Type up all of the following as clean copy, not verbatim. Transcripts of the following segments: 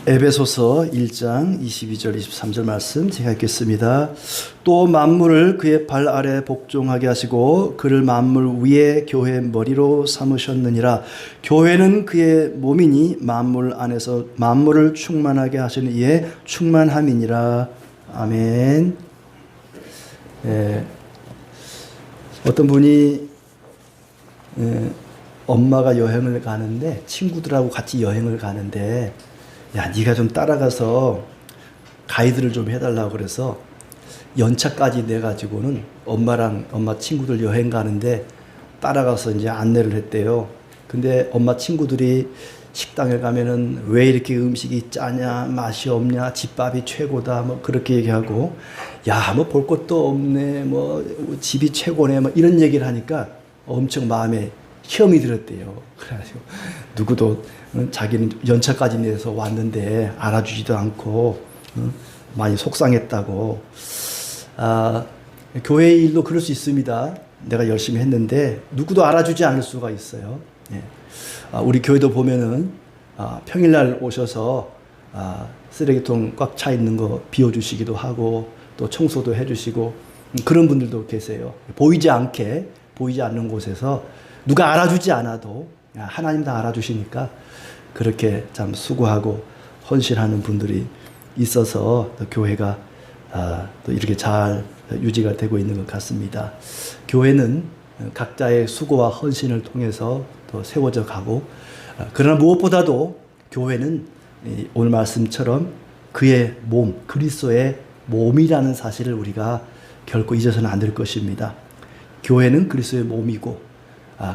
에베소서 1장 22절 23절 말씀 제가 읽겠습니다. 또 만물을 그의 발 아래 복종하게 하시고 그를 만물 위에 교회의 머리로 삼으셨느니라. 교회는 그의 몸이니 만물 안에서 만물을 충만하게 하시는 이의 충만함이니라. 아멘. 어떤 분이 엄마가 여행을 가는데 친구들하고 같이 여행을 가는데 야, 네가 좀 따라가서 가이드를 좀 해달라고 그래서 연차까지 내가지고는 엄마 친구들 여행 가는데 따라가서 이제 안내를 했대요. 근데 엄마 친구들이 식당에 가면은 왜 이렇게 음식이 짜냐, 맛이 없냐, 집밥이 최고다, 뭐 그렇게 얘기하고, 야, 뭐 볼 것도 없네, 뭐 집이 최고네, 뭐 이런 얘기를 하니까 엄청 마음에 시험이 들었대요. 그래가지고 누구도 자기는 연차까지 내서 왔는데 알아주지도 않고 많이 속상했다고. 교회 일도 그럴 수 있습니다. 내가 열심히 했는데 누구도 알아주지 않을 수가 있어요. 우리 교회도 보면은 평일날 오셔서 쓰레기통 꽉 차 있는 거 비워주시기도 하고 또 청소도 해주시고 그런 분들도 계세요. 보이지 않는 곳에서 누가 알아주지 않아도 하나님 다 알아주시니까 그렇게 참 수고하고 헌신하는 분들이 있어서 교회가 또 이렇게 잘 유지가 되고 있는 것 같습니다. 교회는 각자의 수고와 헌신을 통해서 또 세워져 가고, 그러나 무엇보다도 교회는 오늘 말씀처럼 그의 몸, 그리스도의 몸이라는 사실을 우리가 결코 잊어서는 안 될 것입니다. 교회는 그리스도의 몸이고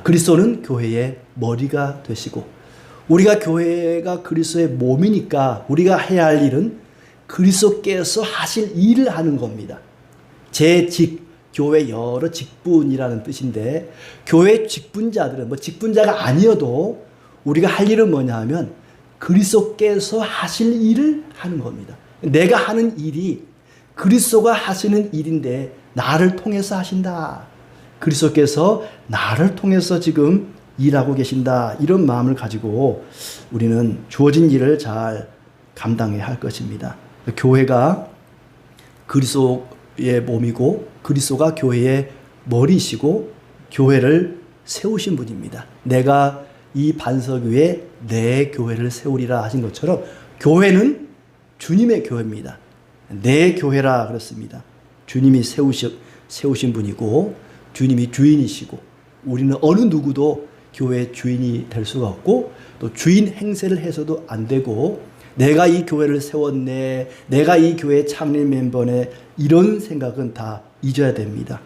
그리스도는 교회의 머리가 되시고, 우리가 교회가 그리스도의 몸이니까 우리가 해야 할 일은 그리스도께서 하실 일을 하는 겁니다. 교회 여러 직분이라는 뜻인데, 교회 직분자들은 직분자가 아니어도 우리가 할 일은 뭐냐 하면 그리스도께서 하실 일을 하는 겁니다. 내가 하는 일이 그리스도가 하시는 일인데 나를 통해서 하신다. 그리스도께서 나를 통해서 지금 일하고 계신다. 이런 마음을 가지고 우리는 주어진 일을 잘 감당해야 할 것입니다. 교회가 그리스도의 몸이고 그리스도가 교회의 머리시고 교회를 세우신 분입니다. 내가 이 반석 위에 내 교회를 세우리라 하신 것처럼 교회는 주님의 교회입니다. 내 교회라 그랬습니다. 주님이 세우신 분이고 주님이 주인이시고, 우리는 어느 누구도 교회의 주인이 될 수가 없고 또 주인 행세를 해서도 안 되고, 내가 이 교회를 세웠네, 내가 이 교회의 창립 멤버네, 이런 생각은 다 잊어야 됩니다.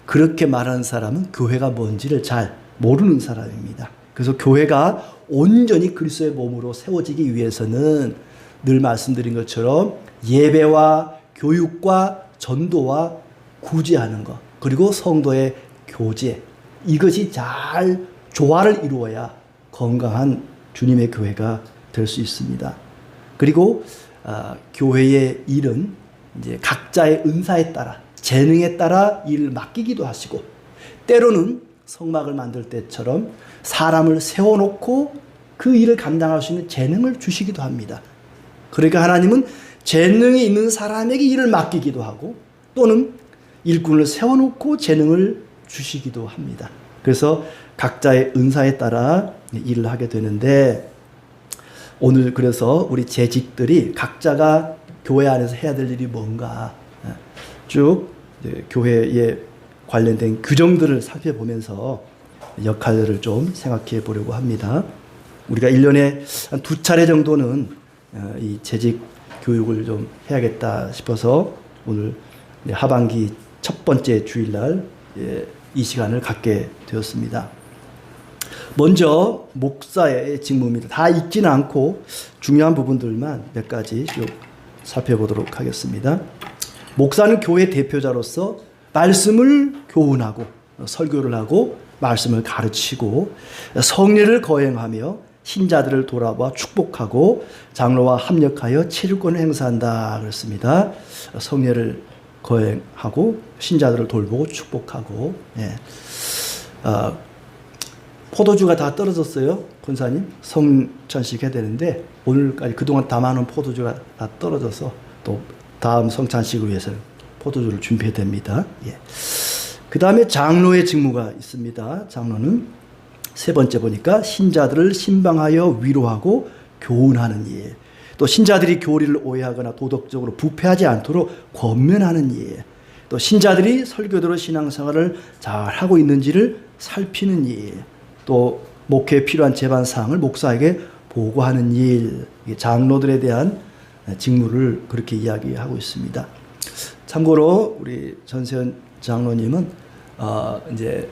그렇게 말하는 사람은 교회가 뭔지를 잘 모르는 사람입니다. 그래서 교회가 온전히 그리스도의 몸으로 세워지기 위해서는 늘 말씀드린 것처럼 예배와 교육과 전도와 구제하는 것, 그리고 성도의 교제, 이것이 잘 조화를 이루어야 건강한 주님의 교회가 될 수 있습니다. 그리고 교회의 일은 이제 각자의 은사에 따라, 재능에 따라 일을 맡기기도 하시고, 때로는 성막을 만들 때처럼 사람을 세워놓고 그 일을 감당할 수 있는 재능을 주시기도 합니다. 그러니까 하나님은 재능이 있는 사람에게 일을 맡기기도 하고, 또는 일꾼을 세워놓고 재능을 주시기도 합니다. 그래서 각자의 은사에 따라 일을 하게 되는데, 오늘 그래서 우리 재직들이 각자가 교회 안에서 해야 될 일이 뭔가 쭉 교회에 관련된 규정들을 살펴보면서 역할을 좀 생각해 보려고 합니다. 우리가 1년에 한 2차례 정도는 이 재직 교육을 좀 해야겠다 싶어서 오늘 하반기 첫 번째 주일날 이 시간을 갖게 되었습니다. 먼저 목사의 직무입니다. 다 읽지는 않고 중요한 부분들만 몇 가지 살펴보도록 하겠습니다. 목사는 교회 대표자로서 말씀을 교훈하고 설교를 하고 말씀을 가르치고 성례를 거행하며 신자들을 돌아봐 축복하고 장로와 합력하여 체류권을 행사한다 그랬습니다. 성례를 거행하고 신자들을 돌보고 축복하고, 포도주가 다 떨어졌어요. 권사님 성찬식 해야 되는데 오늘까지 그동안 담아놓은 포도주가 다 떨어져서 또 다음 성찬식을 위해서 포도주를 준비해야 됩니다. 예. 그 다음에 장로의 직무가 있습니다. 장로는 세 번째 보니까 신자들을 신방하여 위로하고 교훈하는 일, 또 신자들이 교리를 오해하거나 도덕적으로 부패하지 않도록 권면하는 일, 또 신자들이 설교대로 신앙생활을 잘 하고 있는지를 살피는 일, 또 목회에 필요한 제반 사항을 목사에게 보고하는 일, 장로들에 대한 직무를 그렇게 이야기하고 있습니다. 참고로 우리 전세현 장로님은 이제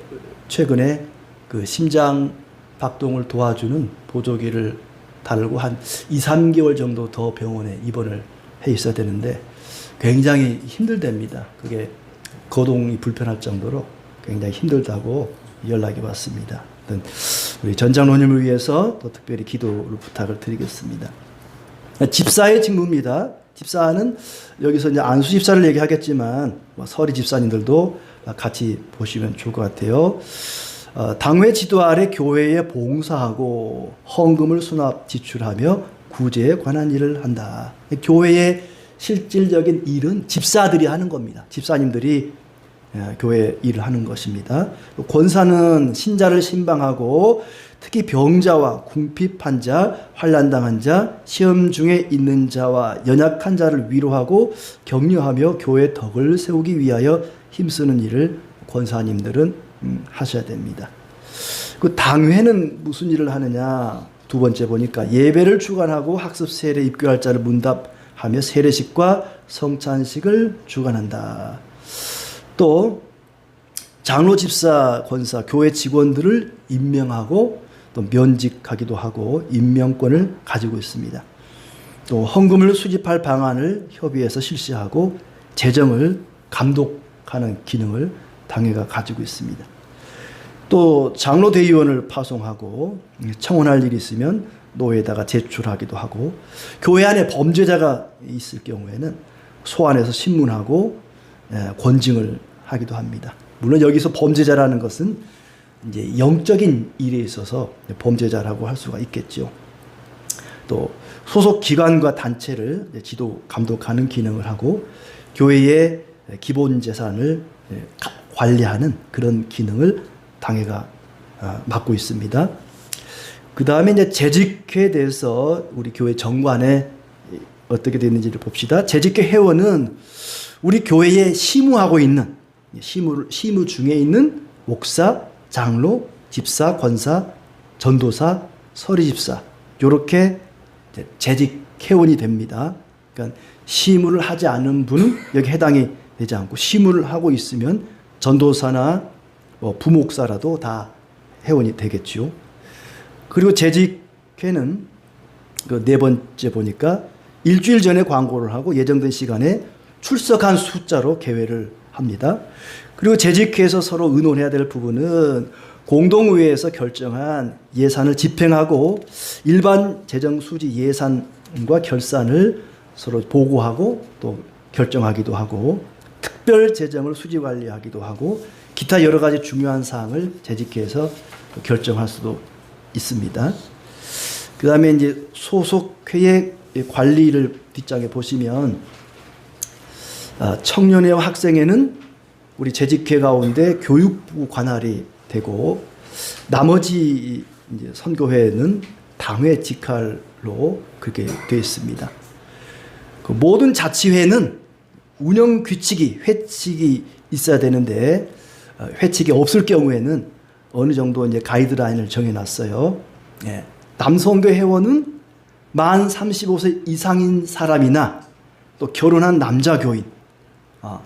최근에 그 심장 박동을 도와주는 보조기를 달고 한 2, 3개월 정도 더 병원에 입원을 해 있어야 되는데 굉장히 힘들답니다. 그게 거동이 불편할 정도로 굉장히 힘들다고 연락이 왔습니다. 우리 전 장로님을 위해서 또 특별히 기도를 부탁을 드리겠습니다. 집사의 직무입니다. 집사는 여기서 이제 안수 집사를 얘기하겠지만 서리 집사님들도 같이 보시면 좋을 것 같아요. 당회 지도 아래 교회에 봉사하고 헌금을 수납 지출하며 구제에 관한 일을 한다. 교회의 실질적인 일은 집사들이 하는 겁니다. 집사님들이 교회 일을 하는 것입니다. 권사는 신자를 신방하고 특히 병자와 궁핍한 자, 환난당한 자, 시험 중에 있는 자와 연약한 자를 위로하고 격려하며 교회 덕을 세우기 위하여 힘쓰는 일을 권사님들은 하셔야 됩니다. 그 당회는 무슨 일을 하느냐? 두 번째 보니까 예배를 주관하고 학습 세례 입교할 자를 문답하며 세례식과 성찬식을 주관한다. 또 장로, 집사, 권사, 교회 직원들을 임명하고 또 면직하기도 하고 임명권을 가지고 있습니다. 또 헌금을 수집할 방안을 협의해서 실시하고 재정을 감독하는 기능을 당회가 가지고 있습니다. 또 장로 대의원을 파송하고 청원할 일이 있으면 노회에다가 제출하기도 하고 교회 안에 범죄자가 있을 경우에는 소환해서 신문하고 권징을 하기도 합니다. 물론 여기서 범죄자라는 것은 이제 영적인 일에 있어서 범죄자라고 할 수가 있겠죠. 또 소속 기관과 단체를 지도 감독하는 기능을 하고 교회의 기본 재산을 관리하는 그런 기능을 당회가 맡고 있습니다. 그 다음에 이제 재직회에 대해서 우리 교회 정관에 어떻게 되는지를 봅시다. 재직회 회원은 우리 교회에 심우하고 있는 심우 중에 있는 목사, 장로, 집사, 권사, 전도사, 서리집사 이렇게 재직 회원이 됩니다. 그러니까 심우를 하지 않은 분은 여기 해당이 되지 않고 심우를 하고 있으면 전도사나 부목사라도 다 회원이 되겠죠. 그리고 재직회는 그 네 번째 보니까 일주일 전에 광고를 하고 예정된 시간에 출석한 숫자로 계획을 합니다. 그리고 재직회에서 서로 의논해야 될 부분은 공동의회에서 결정한 예산을 집행하고 일반 재정 수지 예산과 결산을 서로 보고하고 또 결정하기도 하고 특별 재정을 수지 관리하기도 하고 기타 여러 가지 중요한 사항을 재직회에서 결정할 수도 있습니다. 그 다음에 이제 소속회의 관리를 뒷장에 보시면 청년회와 학생회는 우리 재직회 가운데 교육부 관할이 되고 나머지 이제 선교회는 당회 직할로 그렇게 되어 있습니다. 그 모든 자치회는 운영 규칙이 회칙이 있어야 되는데 회칙이 없을 경우에는 어느 정도 이제 가이드라인을 정해놨어요. 예. 남선교 회원은 만 35세 이상인 사람이나 또 결혼한 남자 교인,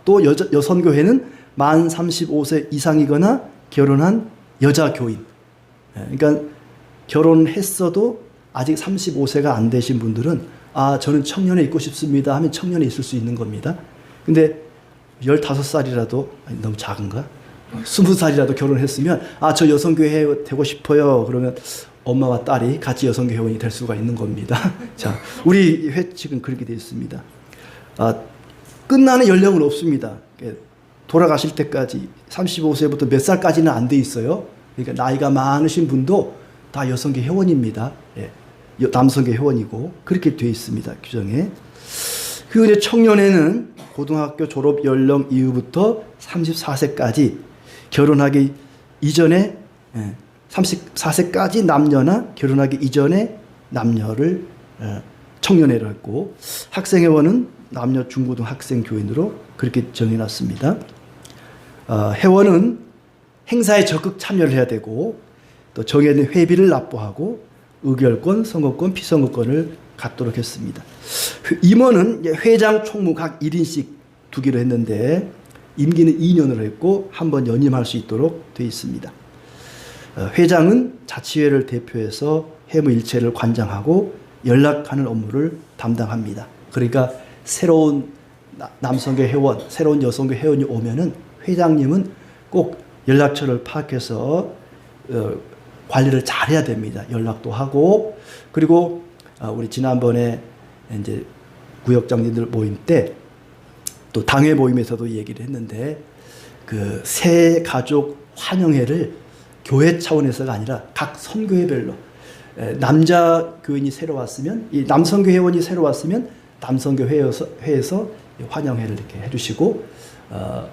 또 여선교회는 만 35세 이상이거나 결혼한 여자 교인. 예. 그러니까 결혼했어도 아직 35세가 안 되신 분들은 저는 청년에 있고 싶습니다 하면 청년에 있을 수 있는 겁니다. 근데 15살이라도 너무 작은가? 20살이라도 결혼했으면 저 여성교회 되고 싶어요. 그러면 엄마와 딸이 같이 여성교 회원이 될 수가 있는 겁니다. 자, 우리 회칙은 그렇게 되어 있습니다. 끝나는 연령은 없습니다. 돌아가실 때까지 35세부터 몇 살까지는 안 돼 있어요. 그러니까 나이가 많으신 분도 다 여성계 회원입니다. 예. 남성계 회원이고 그렇게 되어 있습니다. 규정에. 그리고 이제 청년회는 고등학교 졸업 연령 이후부터 34세까지 결혼하기 이전에 34세까지 남녀나 결혼하기 이전에 남녀를 청년회로 했고 학생회원은 남녀 중고등학생 교인으로 그렇게 정해놨습니다. 회원은 행사에 적극 참여를 해야 되고 또 정해진 회비를 납부하고 의결권, 선거권, 피선거권을 갖도록 했습니다. 임원은 회장, 총무 각 1인씩 두기로 했는데 임기는 2년으로 했고 한 번 연임할 수 있도록 되어 있습니다. 회장은 자치회를 대표해서 회무일체를 관장하고 연락하는 업무를 담당합니다. 그러니까 새로운 남성계 회원, 새로운 여성계 회원이 오면은 회장님은 꼭 연락처를 파악해서 관리를 잘해야 됩니다. 연락도 하고 그리고 우리 지난번에 이제 구역장님들 모임 때 또 당회 모임에서도 얘기를 했는데 그 새 가족 환영회를 교회 차원에서가 아니라 각 선교회별로 남자 교인이 새로 왔으면 이 남성교 회원이 새로 왔으면 남성교 회에서 환영회를 이렇게 해주시고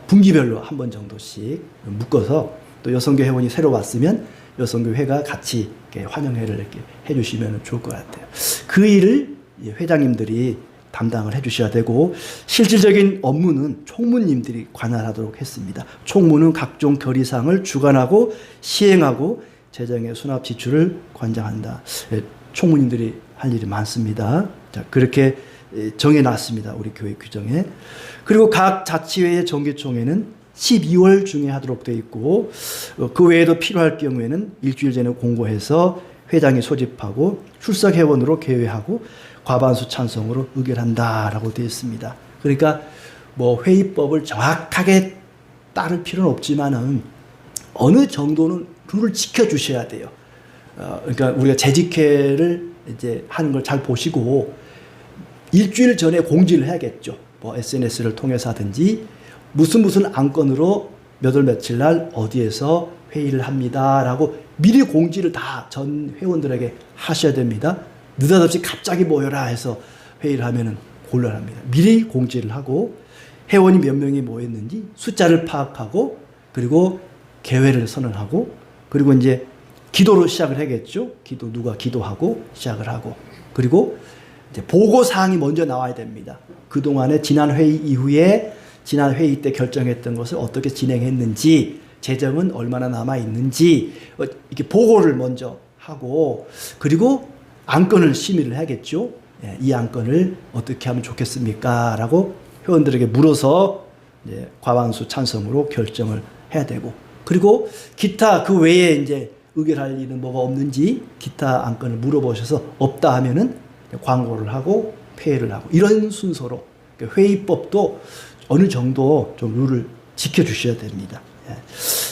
분기별로 한 번 정도씩 묶어서 또 여성교 회원이 새로 왔으면 여성교 회가 같이 이렇게 환영회를 이렇게 해주시면 좋을 것 같아요. 그 일을 회장님들이 담당을 해주셔야 되고 실질적인 업무는 총무님들이 관할하도록 했습니다. 총무는 각종 결의사항을 주관하고 시행하고 재정의 수납 지출을 관장한다. 총무님들이 할 일이 많습니다. 자, 그렇게 정해놨습니다. 우리 교회 규정에. 그리고 각 자치회의 정기총회는 12월 중에 하도록 되어 있고 그 외에도 필요할 경우에는 일주일 전에 공고해서 회장이 소집하고 출석 회원으로 개회하고 과반수 찬성으로 의결한다라고 되어 있습니다. 그러니까 뭐 회의법을 정확하게 따를 필요는 없지만은 어느 정도는 룰을 지켜주셔야 돼요. 그러니까 우리가 재직회를 이제 하는 걸 잘 보시고 일주일 전에 공지를 해야겠죠. 뭐 SNS를 통해서 하든지 무슨 안건으로 몇 월 며칠 날 어디에서 회의를 합니다라고 미리 공지를 다 전 회원들에게 하셔야 됩니다. 느닷없이 갑자기 모여라 해서 회의를 하면은 곤란합니다. 미리 공지를 하고 회원이 몇 명이 모였는지 숫자를 파악하고 그리고 개회를 선언하고 그리고 이제 기도로 시작을 하겠죠. 누가 기도하고 시작을 하고 그리고 이제 보고 사항이 먼저 나와야 됩니다. 그동안에 지난 회의 이후에 지난 회의 때 결정했던 것을 어떻게 진행했는지 재정은 얼마나 남아 있는지 이렇게 보고를 먼저 하고 그리고 안건을 심의를 해야겠죠. 이 안건을 어떻게 하면 좋겠습니까? 라고 회원들에게 물어서 이제 과반수 찬성으로 결정을 해야 되고 그리고 기타 그 외에 이제 의결할 일은 뭐가 없는지 기타 안건을 물어보셔서 없다 하면은 광고를 하고 폐회를 하고 이런 순서로 회의법도 어느 정도 좀 룰을 지켜주셔야 됩니다.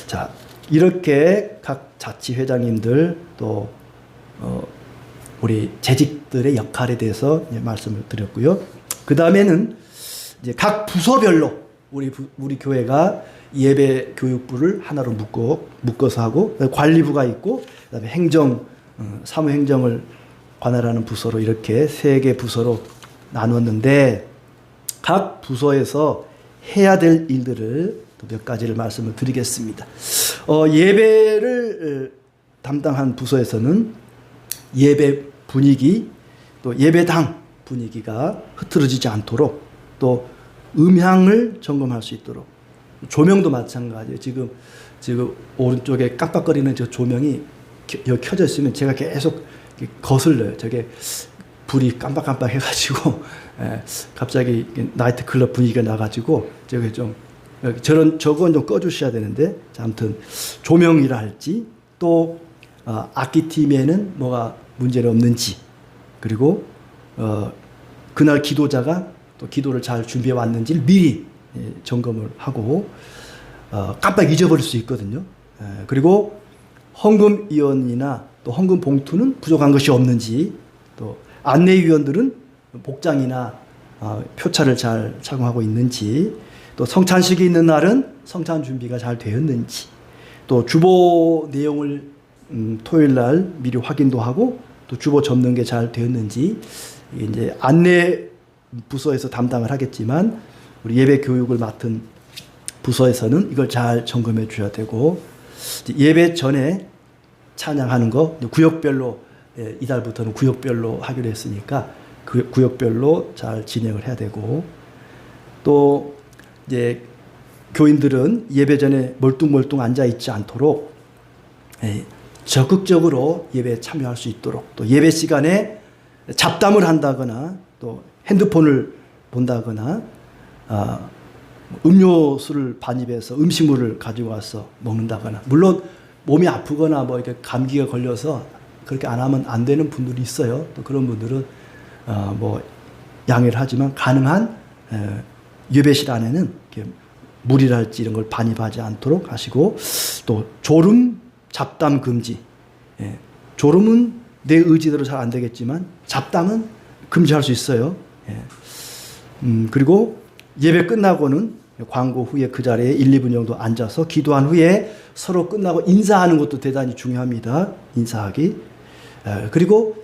자, 이렇게 각 자치회장님들 또 우리 재직들의 역할에 대해서 말씀을 드렸고요. 그 다음에는 이제 각 부서별로 우리 교회가 예배 교육부를 하나로 묶어서 하고 관리부가 있고 그다음에 행정, 사무행정을 관할하는 부서로 이렇게 3개 부서로 나눴는데 각 부서에서 해야 될 일들을 또 몇 가지를 말씀을 드리겠습니다. 예배를 담당한 부서에서는 예배 분위기 또 예배당 분위기가 흐트러지지 않도록 또 음향을 점검할 수 있도록 조명도 마찬가지예요. 지금 오른쪽에 깜빡거리는 저 조명이 여기 켜져 있으면 제가 계속 거슬려요. 저게 불이 깜빡깜빡 해가지고 갑자기 나이트클럽 분위기가 나가지고 저게 좀 저건 좀 꺼주셔야 되는데 아무튼 조명이라 할지 또 악기팀에는 뭐가 문제는 없는지 그리고 그날 기도자가 또 기도를 잘 준비해 왔는지를 미리 점검을 하고 깜빡 잊어버릴 수 있거든요. 그리고 헌금위원이나 또 헌금 봉투는 부족한 것이 없는지 또 안내위원들은 복장이나 표차를 잘 착용하고 있는지 또 성찬식이 있는 날은 성찬 준비가 잘 되었는지 또 주보 내용을 토요일 날 미리 확인도 하고 또 주보 접는 게 잘 되었는지 이제 안내 부서에서 담당을 하겠지만 우리 예배 교육을 맡은 부서에서는 이걸 잘 점검해 주셔야 되고 예배 전에 찬양하는 거 구역별로 이달부터는 구역별로 하기로 했으니까 그 구역별로 잘 진행을 해야 되고 또 이제 교인들은 예배 전에 멀뚱멀뚱 앉아 있지 않도록 적극적으로 예배에 참여할 수 있도록 또 예배 시간에 잡담을 한다거나 또 핸드폰을 본다거나 음료수를 반입해서 음식물을 가지고 와서 먹는다거나 물론 몸이 아프거나 뭐 이렇게 감기가 걸려서 그렇게 안 하면 안 되는 분들이 있어요. 또 그런 분들은 뭐 양해를 하지만 가능한 예배실 안에는 이렇게 물이랄지 이런 걸 반입하지 않도록 하시고 또 졸음 잡담 금지. 졸음은 내 의지대로 잘 안 되겠지만 잡담은 금지할 수 있어요. 그리고 예배 끝나고는 광고 후에 그 자리에 1, 2분 정도 앉아서 기도한 후에 서로 끝나고 인사하는 것도 대단히 중요합니다. 인사하기. 그리고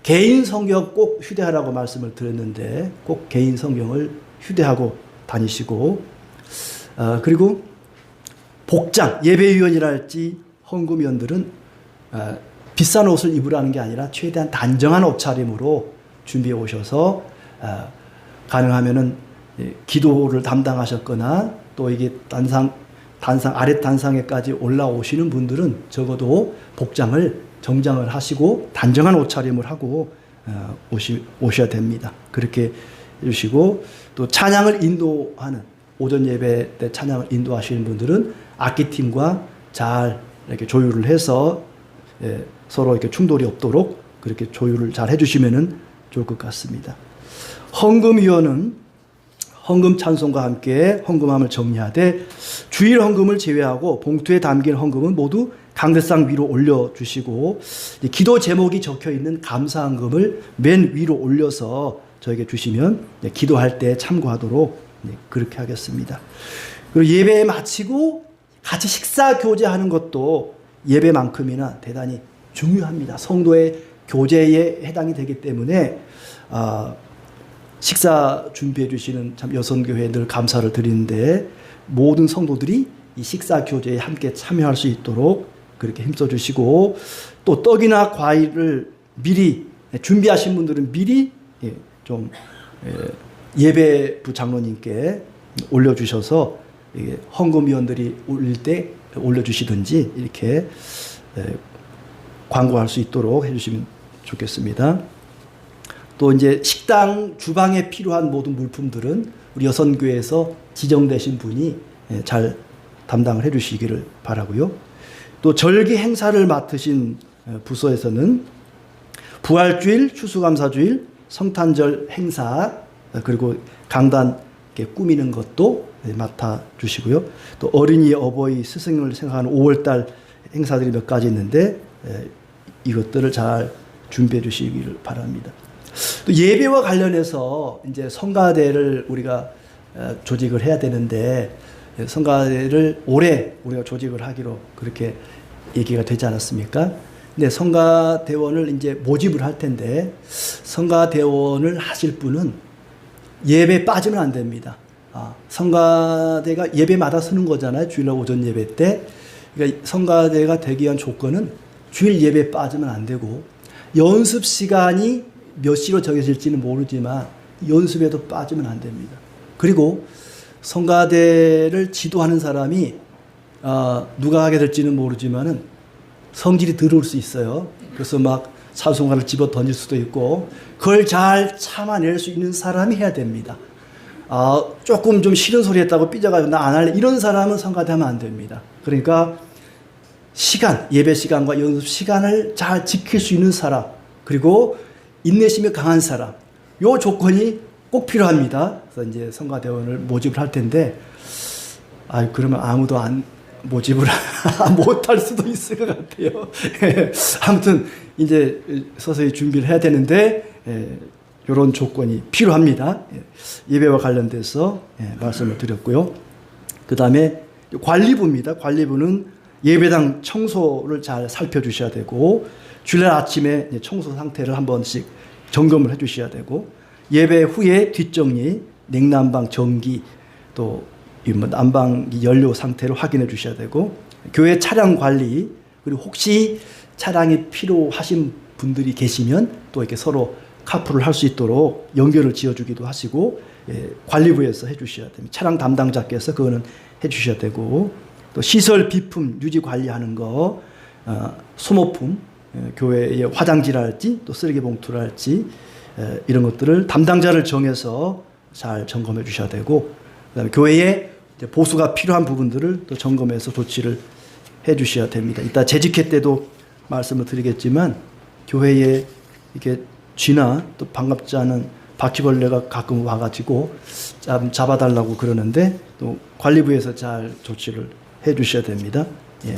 개인 성경 꼭 휴대하라고 말씀을 드렸는데 꼭 개인 성경을 휴대하고 다니시고 그리고 복장, 예배위원이랄지 헌금위원들은 비싼 옷을 입으라는 게 아니라 최대한 단정한 옷차림으로 준비해 오셔서 가능하면은 기도를 담당하셨거나 또 이게 단상 아래 단상에까지 올라오시는 분들은 적어도 복장을 정장을 하시고 단정한 옷차림을 하고 오셔야 됩니다. 그렇게 해주시고 또 찬양을 인도하는 오전 예배 때 찬양을 인도하시는 분들은 악기팀과 잘 이렇게 조율을 해서 서로 이렇게 충돌이 없도록 그렇게 조율을 잘 해주시면은 좋을 것 같습니다. 헌금위원은 헌금 찬송과 함께 헌금함을 정리하되 주일 헌금을 제외하고 봉투에 담긴 헌금은 모두 강대상 위로 올려주시고 기도 제목이 적혀있는 감사헌금을 맨 위로 올려서 저에게 주시면 기도할 때 참고하도록 그렇게 하겠습니다. 그리고 예배 마치고 같이 식사 교제하는 것도 예배만큼이나 대단히 중요합니다. 성도의 교제에 해당이 되기 때문에 식사 준비해 주시는 참 여선교회에 늘 감사를 드리는데 모든 성도들이 이 식사 교제에 함께 참여할 수 있도록 그렇게 힘써 주시고 또 떡이나 과일을 미리 준비하신 분들은 미리 좀 예배부 장로님께 올려주셔서 헌금위원들이 올릴 때 올려주시든지 이렇게 광고할 수 있도록 해주시면 좋겠습니다. 또 이제 식당 주방에 필요한 모든 물품들은 우리 여선교회에서 지정되신 분이 잘 담당을 해주시기를 바라고요. 또 절기 행사를 맡으신 부서에서는 부활주일, 추수감사주일, 성탄절 행사 그리고 강단 꾸미는 것도 맡아주시고요. 또 어린이, 어버이, 스승을 생각하는 5월달 행사들이 몇 가지 있는데 이것들을 잘 준비해 주시기를 바랍니다. 또 예배와 관련해서 이제 성가대를 우리가 조직을 해야 되는데 성가대를 올해 우리가 조직을 하기로 그렇게 얘기가 되지 않았습니까? 근데 성가대원을 이제 모집을 할 텐데 성가대원을 하실 분은 예배 빠지면 안 됩니다. 성가대가 예배마다 서는 거잖아요. 주일날 오전 예배 때. 그러니까 성가대가 되기 위한 조건은 주일 예배 빠지면 안 되고 연습 시간이 몇 시로 정해질지는 모르지만 연습에도 빠지면 안 됩니다. 그리고 성가대를 지도하는 사람이 누가 하게 될지는 모르지만은 성질이 더러울 수 있어요. 그래서 막 찬송가를 집어 던질 수도 있고 그걸 잘 참아낼 수 있는 사람이 해야 됩니다. 조금 좀 싫은 소리 했다고 삐져가지고 나 안 할래 이런 사람은 성가대 하면 안 됩니다. 그러니까 시간, 예배 시간과 연습 시간을 잘 지킬 수 있는 사람 그리고 인내심이 강한 사람 요 조건이 꼭 필요합니다. 그래서 이제 성가대원을 모집을 할 텐데 그러면 아무도 안 모집을 못할 수도 있을 것 같아요. 아무튼 이제 서서히 준비를 해야 되는데 이런 조건이 필요합니다. 예배와 관련돼서 말씀을 드렸고요. 그 다음에 관리부입니다. 관리부는 예배당 청소를 잘 살펴주셔야 되고, 주일날 아침에 청소 상태를 한 번씩 점검을 해주셔야 되고, 예배 후에 뒷정리, 냉난방, 전기, 또 난방기 연료 상태를 확인해 주셔야 되고, 교회 차량 관리, 그리고 혹시 차량이 필요하신 분들이 계시면 또 이렇게 서로 카풀을 할 수 있도록 연결을 지어주기도 하시고, 관리부에서 해주셔야 됩니다. 차량 담당자께서 그거는 해주셔야 되고, 또 시설 비품 유지 관리하는 거, 소모품, 교회의 화장지랄지 또 쓰레기 봉투랄지 이런 것들을 담당자를 정해서 잘 점검해 주셔야 되고, 그다음에 교회에 보수가 필요한 부분들을 또 점검해서 조치를 해 주셔야 됩니다. 이따 재직회 때도 말씀을 드리겠지만, 교회에 이렇게 쥐나 또 반갑지 않은 바퀴벌레가 가끔 와가지고 잡아달라고 그러는데, 또 관리부에서 잘 조치를 해 주셔야 됩니다. 예.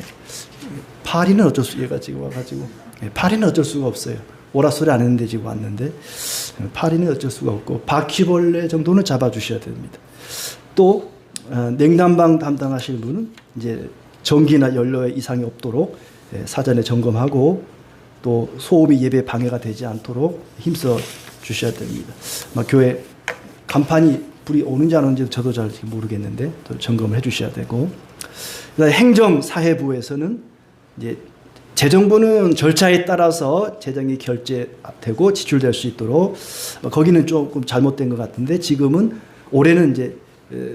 파리는 어쩔 수, 얘가 지금 와가지고, 파리는 어쩔 수가 없어요. 오라 소리 안 했는데 지금 왔는데, 파리는 어쩔 수가 없고, 바퀴벌레 정도는 잡아주셔야 됩니다. 또, 냉난방 담당하실 분은 이제 전기나 연료에 이상이 없도록 사전에 점검하고, 또 소음이 예배 방해가 되지 않도록 힘써 주셔야 됩니다. 교회 간판이 불이 오는지 안 오는지 저도 잘 모르겠는데, 또 점검을 해 주셔야 되고, 행정사회부에서는 이제 재정부는 절차에 따라서 재정이 결제되고 지출될 수 있도록, 거기는 조금 잘못된 것 같은데, 지금은 올해는 이제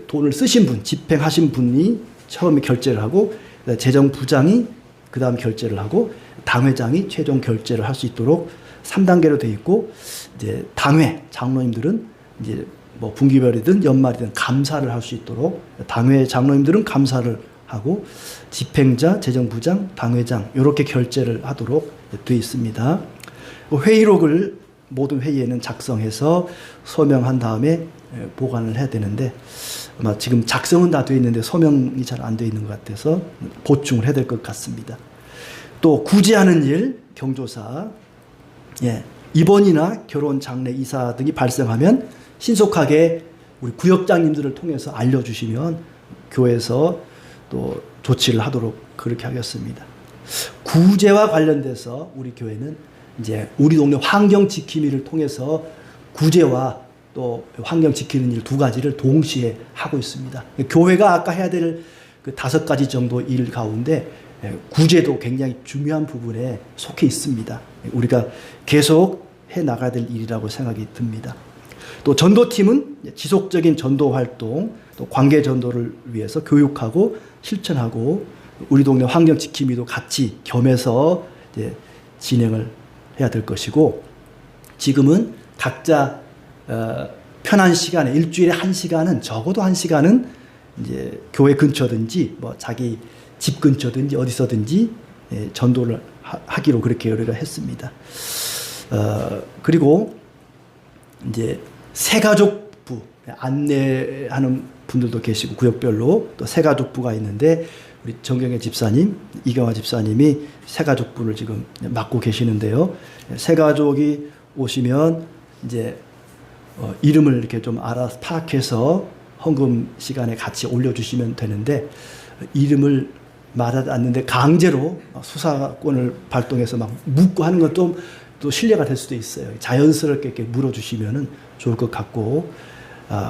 돈을 쓰신 분, 집행하신 분이 처음에 결제를 하고, 재정부장이 그 다음 결제를 하고, 당회장이 최종 결제를 할 수 있도록 3단계로 되어 있고, 이제 당회 장로님들은 이제 뭐 분기별이든 연말이든 감사를 할 수 있도록, 당회 장로님들은 감사를 하고, 집행자, 재정부장, 당회장 이렇게 결제를 하도록 되어 있습니다. 회의록을 모든 회의에는 작성해서 서명한 다음에 보관을 해야 되는데, 아마 지금 작성은 다 되어 있는데 서명이 잘 안 되어 있는 것 같아서 보충을 해야 될 것 같습니다. 또 구제하는 일, 경조사, 입원이나 결혼, 장례, 이사 등이 발생하면 신속하게 우리 구역장님들을 통해서 알려주시면 교회에서 또 조치를 하도록 그렇게 하겠습니다. 구제와 관련돼서 우리 교회는 이제 우리 동네 환경 지킴이를 통해서 구제와 또 환경 지키는 일 두 가지를 동시에 하고 있습니다. 교회가 아까 해야 될 그 5가지 정도 일 가운데 구제도 굉장히 중요한 부분에 속해 있습니다. 우리가 계속 해 나가야 될 일이라고 생각이 듭니다. 또 전도팀은 지속적인 전도 활동, 또 관계 전도를 위해서 교육하고 실천하고, 우리 동네 환경 지킴이도 같이 겸해서 이제 진행을 해야 될 것이고, 지금은 각자 편한 시간에 일주일에 1시간은, 적어도 1시간은 이제 교회 근처든지 뭐 자기 집 근처든지 어디서든지 전도를 하기로 그렇게 우리가 했습니다. 그리고 이제 새가족부 안내하는 분들도 계시고, 구역별로 또 새가족부가 있는데, 우리 정경애 집사님, 이경화 집사님이 새가족부를 지금 맡고 계시는데요. 새가족이 오시면 이제 이름을 이렇게 좀 알아서 파악해서 헌금 시간에 같이 올려주시면 되는데, 이름을 말하지 않는데 강제로 수사권을 발동해서 막 묻고 하는 것도 또 신뢰가 될 수도 있어요. 자연스럽게 이렇게 물어주시면 좋을 것 같고,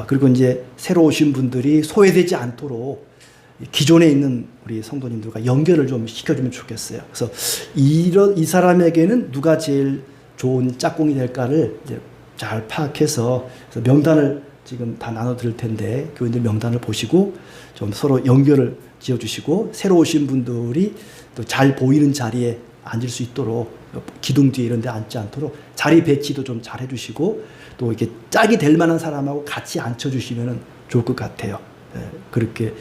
그리고 이제 새로 오신 분들이 소외되지 않도록 기존에 있는 우리 성도님들과 연결을 좀 시켜주면 좋겠어요. 그래서 이 사람에게는 누가 제일 좋은 짝꿍이 될까를 이제 잘 파악해서, 그래서 명단을 지금 다 나눠 드릴 텐데, 교인들 명단을 보시고 좀 서로 연결을 지어주시고, 새로 오신 분들이 또 잘 보이는 자리에 앉을 수 있도록, 기둥 뒤에 이런 데 앉지 않도록 자리 배치도 좀 잘 해주시고, 또 이렇게 짝이 될 만한 사람하고 같이 앉혀주시면 좋을 것 같아요. 그렇게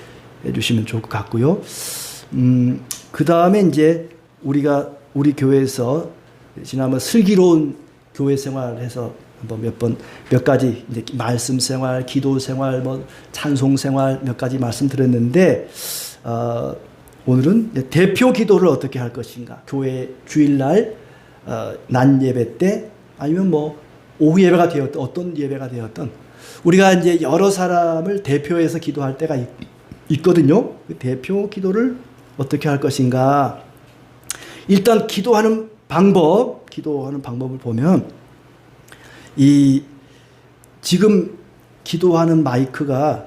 해주시면 좋을 것 같고요. 그 다음에 이제 우리 교회에서 지난번 슬기로운 교회 생활을 해서 몇 가지 이제 말씀 생활, 기도 생활, 뭐 찬송 생활 몇 가지 말씀드렸는데, 오늘은 대표 기도를 어떻게 할 것인가. 교회 주일날 낮 예배 때, 아니면 뭐 오후 예배가 되었던, 어떤 예배가 되었던, 우리가 이제 여러 사람을 대표해서 기도할 때가 있거든요. 그 대표 기도를 어떻게 할 것인가? 일단 기도하는 방법을 보면 지금 기도하는 마이크가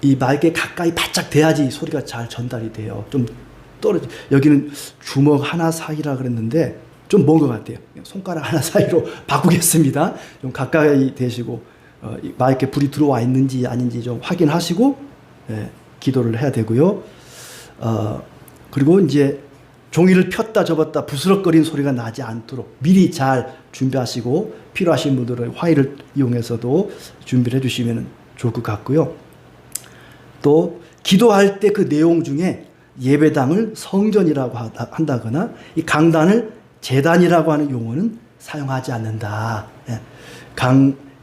이 마이크에 가까이 바짝 대야지 소리가 잘 전달이 돼요. 좀 떨어지. 여기는 주먹 하나 사이라 그랬는데 좀 먼 것 같아요. 손가락 하나 사이로 바꾸겠습니다. 좀 가까이 대시고 마이크에 불이 들어와 있는지 아닌지 좀 확인하시고 기도를 해야 되고요. 그리고 이제 종이를 폈다 접었다 부스럭거리는 소리가 나지 않도록 미리 잘 준비하시고 필요하신 분들은 화일을 이용해서도 준비를 해주시면 좋을 것 같고요. 또 기도할 때 그 내용 중에 예배당을 성전이라고 한다거나 이 강단을 제단이라고 하는 용어는 사용하지 않는다.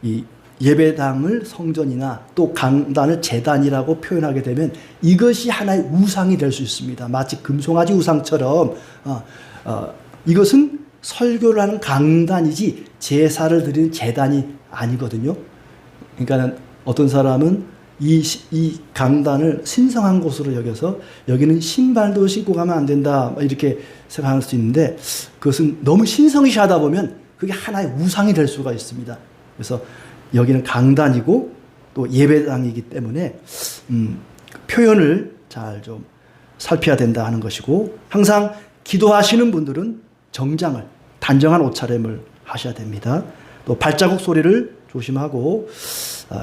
이 예배당을 성전이나 또 강단을 제단이라고 표현하게 되면 이것이 하나의 우상이 될 수 있습니다. 마치 금송아지 우상처럼 이것은 설교를 하는 강단이지 제사를 드리는 제단이 아니거든요. 그러니까 어떤 사람은 이 강단을 신성한 곳으로 여겨서 여기는 신발도 신고 가면 안 된다 이렇게 생각할 수 있는데 그것은 너무 신성시하다 보면 그게 하나의 우상이 될 수가 있습니다. 그래서 여기는 강단이고 또 예배당이기 때문에 표현을 잘 좀 살펴야 된다 하는 것이고 항상 기도하시는 분들은 정장을 단정한 옷차림을 하셔야 됩니다. 또 발자국 소리를 조심하고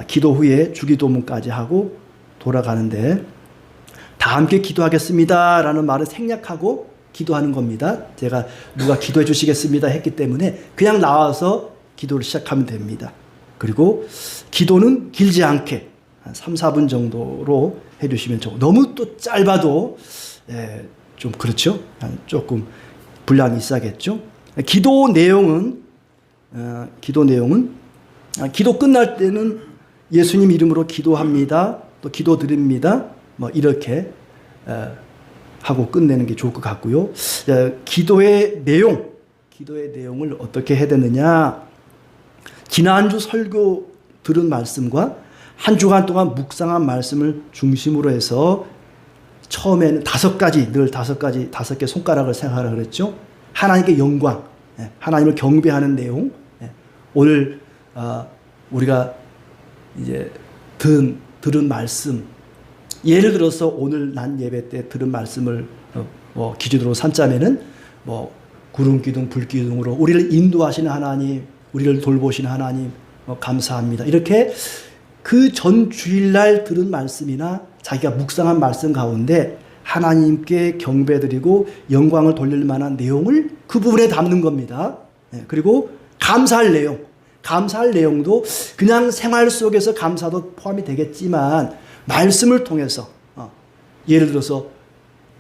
기도 후에 주기도문까지 하고 돌아가는데 다 함께 기도하겠습니다 라는 말을 생략하고 기도하는 겁니다. 제가 누가 기도해 주시겠습니다 했기 때문에 그냥 나와서 기도를 시작하면 됩니다. 그리고 기도는 길지 않게 한 3, 4분 정도로 해주시면 좋고 너무 또 짧아도 좀 그렇죠. 조금 분량이 있어야겠죠. 기도 내용은 기도 끝날 때는 예수님 이름으로 기도합니다. 또 기도드립니다. 뭐 이렇게 하고 끝내는 게 좋을 것 같고요. 기도의 내용을 어떻게 해야 되느냐? 지난주 설교 들은 말씀과 한 주간 동안 묵상한 말씀을 중심으로 해서 처음에는 다섯 개 손가락을 생각하라 그랬죠. 하나님께 영광, 하나님을 경배하는 내용. 오늘 우리가 이제 들은 말씀, 예를 들어서 오늘 난 예배 때 들은 말씀을 기준으로 삼자면은 구름 기둥, 불 기둥으로 우리를 인도하시는 하나님, 우리를 돌보시는 하나님 감사합니다. 이렇게 그 전 주일날 들은 말씀이나 자기가 묵상한 말씀 가운데 하나님께 경배드리고 영광을 돌릴 만한 내용을 그 부분에 담는 겁니다. 그리고 감사할 내용도 그냥 생활 속에서 감사도 포함이 되겠지만 말씀을 통해서 예를 들어서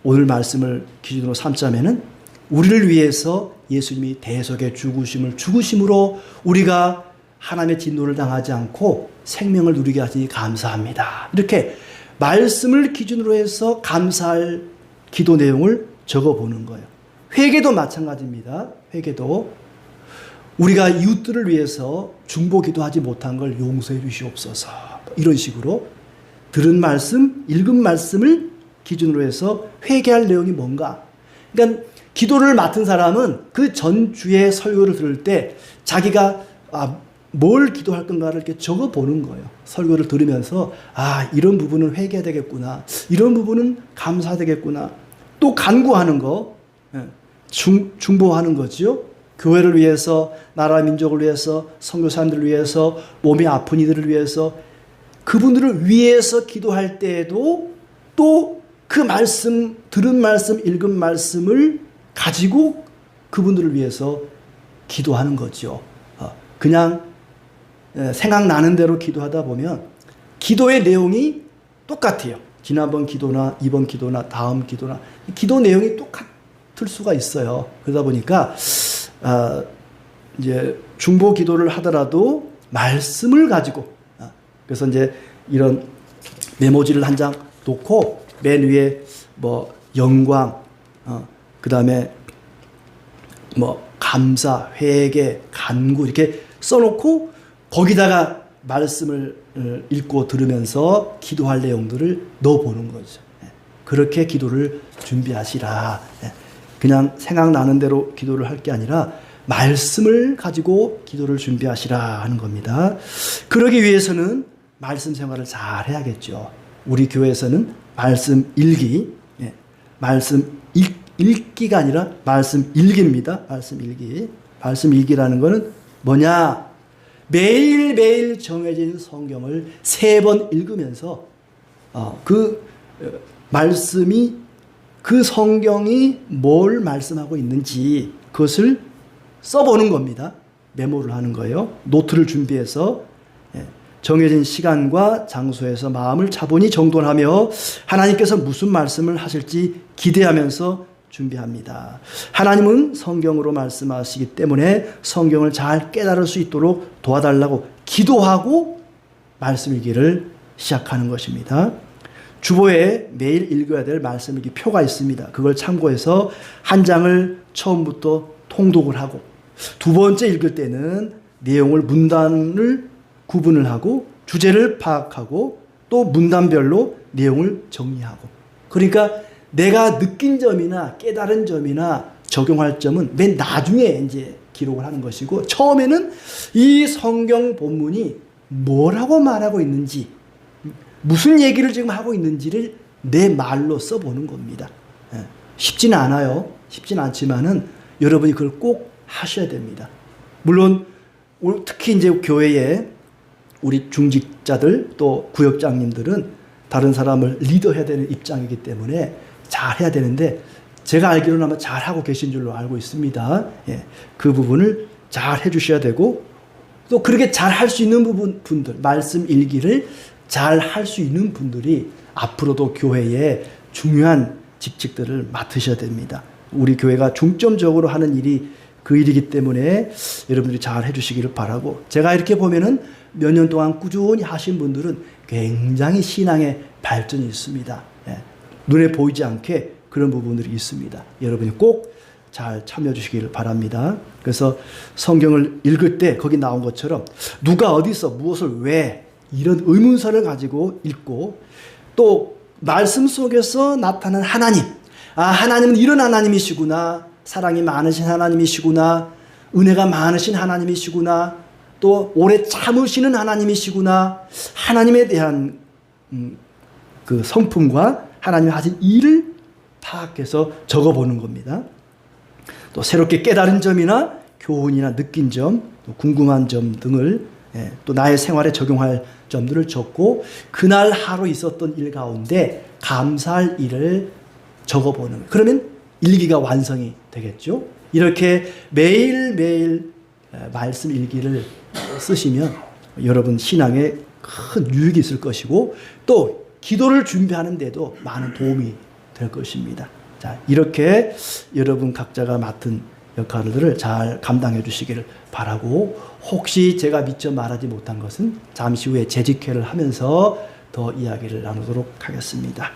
오늘 말씀을 기준으로 삼자면은 우리를 위해서 예수님이 대속의 죽으심으로 우리가 하나님의 진노를 당하지 않고 생명을 누리게 하시니 감사합니다. 이렇게 말씀을 기준으로 해서 감사할 기도 내용을 적어보는 거예요. 회개도 마찬가지입니다. 회개도 우리가 이웃들을 위해서 중보 기도하지 못한 걸 용서해 주시옵소서. 이런 식으로 들은 말씀, 읽은 말씀을 기준으로 해서 회개할 내용이 뭔가. 그러니까 기도를 맡은 사람은 그 전주의 설교를 들을 때 자기가 뭘 기도할 건가를 이렇게 적어보는 거예요. 설교를 들으면서 이런 부분은 회개해야 되겠구나. 이런 부분은 감사되겠구나. 또 간구하는 거, 중보하는 거죠. 교회를 위해서, 나라 민족을 위해서, 선교사님들을 위해서, 몸이 아픈 이들을 위해서, 그분들을 위해서 기도할 때에도 또 그 말씀, 들은 말씀, 읽은 말씀을 가지고 그분들을 위해서 기도하는 거죠. 그냥 생각나는 대로 기도하다 보면 기도의 내용이 똑같아요. 지난번 기도나 이번 기도나 다음 기도나 기도 내용이 똑같을 수가 있어요. 그러다 보니까 이제 중보 기도를 하더라도 말씀을 가지고 그래서 이제 이런 메모지를 한 장 놓고 맨 위에 영광, 그 다음에 감사, 회개, 간구 이렇게 써놓고 거기다가 말씀을 읽고 들으면서 기도할 내용들을 넣어보는 거죠. 그렇게 기도를 준비하시라. 그냥 생각나는 대로 기도를 할 게 아니라 말씀을 가지고 기도를 준비하시라 하는 겁니다. 그러기 위해서는 말씀 생활을 잘 해야겠죠. 우리 교회에서는 말씀 읽기, 말씀 읽기가 아니라 말씀 일기입니다. 말씀 일기. 말씀 일기라는 거는 뭐냐? 매일매일 정해진 성경을 3번 읽으면서 그 말씀이, 그 성경이 뭘 말씀하고 있는지 그것을 써보는 겁니다. 메모를 하는 거예요. 노트를 준비해서 정해진 시간과 장소에서 마음을 차분히 정돈하며 하나님께서 무슨 말씀을 하실지 기대하면서 준비합니다. 하나님은 성경으로 말씀하시기 때문에 성경을 잘 깨달을 수 있도록 도와달라고 기도하고 말씀 읽기를 시작하는 것입니다. 주보에 매일 읽어야 될 말씀 읽기 표가 있습니다. 그걸 참고해서 한 장을 처음부터 통독을 하고, 두 번째 읽을 때는 내용을 문단을 구분을 하고 주제를 파악하고 또 문단별로 내용을 정리하고, 그러니까 내가 느낀 점이나 깨달은 점이나 적용할 점은 맨 나중에 이제 기록을 하는 것이고, 처음에는 이 성경 본문이 뭐라고 말하고 있는지, 무슨 얘기를 지금 하고 있는지를 내 말로 써보는 겁니다. 쉽지는 않아요. 쉽지는 않지만은 여러분이 그걸 꼭 하셔야 됩니다. 물론 특히 이제 교회에 우리 중직자들 또 구역장님들은 다른 사람을 리더해야 되는 입장이기 때문에 잘 해야 되는데, 제가 알기로는 아마 잘 하고 계신 줄로 알고 있습니다. 그 부분을 잘 해주셔야 되고, 또 그렇게 잘 할 수 있는 분들, 말씀 일기를 잘 할 수 있는 분들이 앞으로도 교회에 중요한 직책들을 맡으셔야 됩니다. 우리 교회가 중점적으로 하는 일이 그 일이기 때문에 여러분들이 잘 해주시기를 바라고, 제가 이렇게 보면은 몇 년 동안 꾸준히 하신 분들은 굉장히 신앙의 발전이 있습니다. 눈에 보이지 않게 그런 부분들이 있습니다. 여러분이 꼭 잘 참여해 주시기를 바랍니다. 그래서 성경을 읽을 때 거기 나온 것처럼 누가 어디서 무엇을 왜, 이런 의문사를 가지고 읽고, 또 말씀 속에서 나타난 하나님, 하나님은 이런 하나님이시구나, 사랑이 많으신 하나님이시구나, 은혜가 많으신 하나님이시구나, 또 오래 참으시는 하나님이시구나, 하나님에 대한 그 성품과 하나님이 하신 일을 파악해서 적어보는 겁니다. 또 새롭게 깨달은 점이나 교훈이나 느낀 점, 또 궁금한 점 등을, 또 나의 생활에 적용할 점들을 적고, 그날 하루 있었던 일 가운데 감사할 일을 적어보는 거예요. 그러면 일기가 완성이 되겠죠. 이렇게 매일매일 말씀 일기를 쓰시면 여러분 신앙에 큰 유익이 있을 것이고, 또 기도를 준비하는 데도 많은 도움이 될 것입니다. 자, 이렇게 여러분 각자가 맡은 역할들을 잘 감당해 주시기를 바라고, 혹시 제가 미처 말하지 못한 것은 잠시 후에 재직회를 하면서 더 이야기를 나누도록 하겠습니다.